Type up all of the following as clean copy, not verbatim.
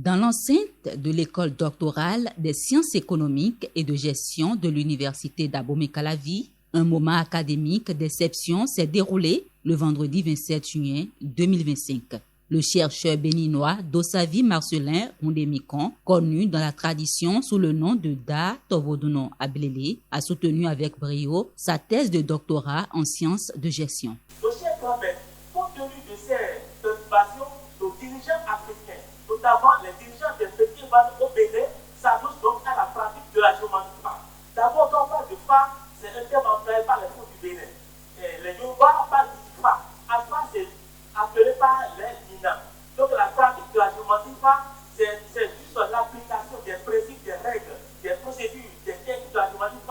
Dans l'enceinte de l'école doctorale des sciences économiques et de gestion de l'université d'Abomey-Calavi, un moment académique d'exception s'est déroulé le vendredi 27 juin 2025. Le chercheur béninois Dossavi Marcelin Rondemikon, connu dans la tradition sous le nom de Da Tovoduno Ablele, a soutenu avec brio sa thèse de doctorat en sciences de gestion. Le cher Grand-Maître, compte tenu de ces préoccupations, nos dirigeants africains, notamment les dirigeants des petits banques au Bénin, s'annoncent donc à la pratique de la géomancie. D'abord, quand on parle de phare, c'est un terme employé par les fonds du Bénin. Les Yoruba parlent du phare. Alpha, c'est appelé par les Nina. Donc la pratique de la géomancie, c'est juste l'application des principes, des règles, des procédures, des techniques de la géomancie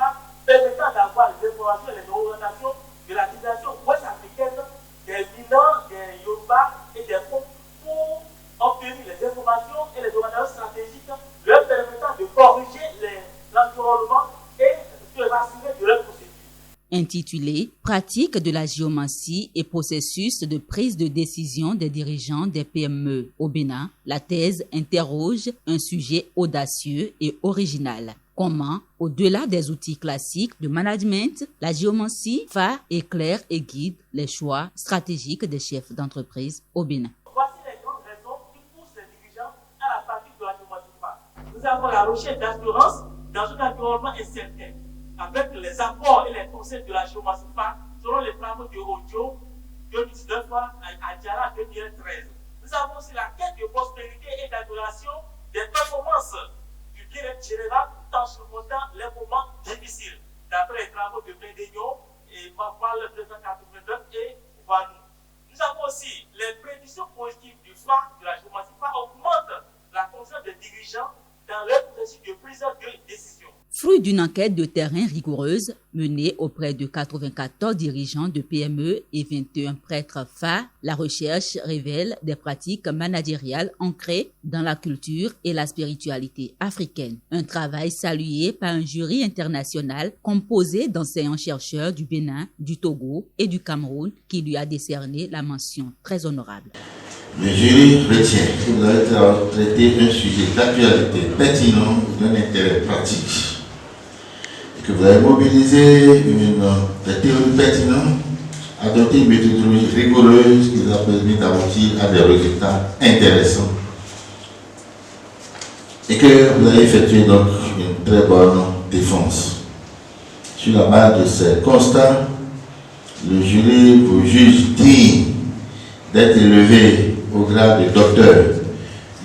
permettant d'avoir les informations et les orientations de la civilisation ouest africaine, des Nina, des Yoruba et des fonds pour obtenir les informations et les orientations stratégiques leur permettant de corriger l'environnement et de rassurer de leurs procédures. Intitulé « Pratique de la géomancie et processus de prise de décision des dirigeants des PME au Bénin », la thèse interroge un sujet audacieux et original. Comment, au-delà des outils classiques de management, la géomancie éclaire et guide les choix stratégiques des chefs d'entreprise au Bénin. Voici les grandes raisons qui poussent les dirigeants à la pratique de la géomancie. Nous avons la recherche d'assurance dans un environnement incertain, avec les apports et les conseils de la géomancie selon les travaux de Odio 2019 à Diara 2013. Nous avons aussi la quête de prospérité et d'amélioration des performances du bien-être général tout en surmontant les moments difficiles, d'après les travaux de Médénion et Mapal 1989 et Vanou. Nous avons aussi les prédictions positives du phare de la géomancie augmentent la confiance des dirigeants dans leur processus de prise de décision. Fruit d'une enquête de terrain rigoureuse menée auprès de 94 dirigeants de PME et 21 prêtres phares, la recherche révèle des pratiques managériales ancrées dans la culture et la spiritualité africaine. Un travail salué par un jury international composé d'enseignants-chercheurs du Bénin, du Togo et du Cameroun qui lui a décerné la mention très honorable. Le jury retient que vous avez traité un sujet d'actualité pertinent d'un intérêt pratique. Que vous avez mobilisé des théories pertinentes, adopté une méthodologie rigoureuse qui vous a permis d'aboutir à des résultats intéressants. Et que vous avez effectué donc une très bonne défense. Sur la base de ces constats, le jury vous juge digne d'être élevé au grade de docteur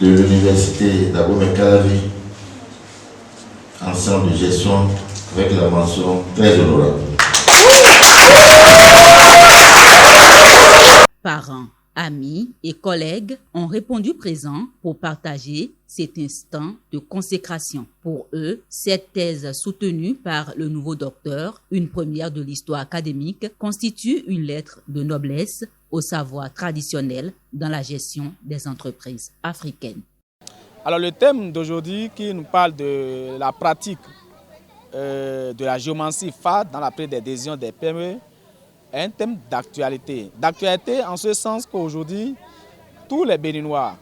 de l'université d'Abomey-Calavi en sciences de gestion avec la mention très honorable. Parents, amis et collègues ont répondu présents pour partager cet instant de consécration. Pour eux, cette thèse soutenue par le nouveau docteur, une première de l'histoire académique, constitue une lettre de noblesse au savoir traditionnel dans la gestion des entreprises africaines. Alors le thème d'aujourd'hui qui nous parle de la pratique de la géomancie phare dans la prise des décisions des PME est un thème d'actualité. D'actualité en ce sens qu'aujourd'hui, tous les Béninois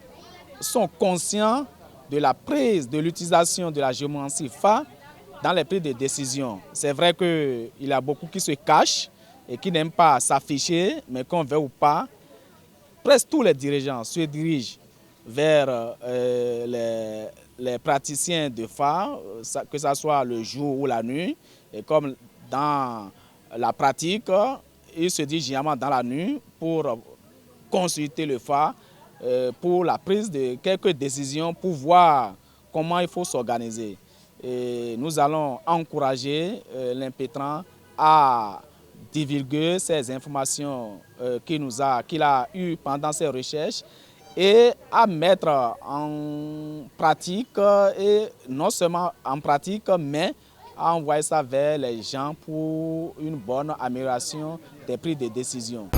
sont conscients de la prise, de l'utilisation de la géomancie phare dans les prises de décisions. C'est vrai qu'il y a beaucoup qui se cachent et qui n'aiment pas s'afficher, mais qu'on veut ou pas, presque tous les dirigeants se dirigent vers les praticiens de phare, que ce soit le jour ou la nuit. Et comme dans la pratique, ils se dirigent généralement dans la nuit pour consulter le phare, pour la prise de quelques décisions, pour voir comment il faut s'organiser. Et nous allons encourager l'impétrant à divulguer ces informations qu'il a eues pendant ses recherches et à mettre en pratique, et non seulement en pratique, mais à envoyer ça vers les gens pour une bonne amélioration des prises de décision.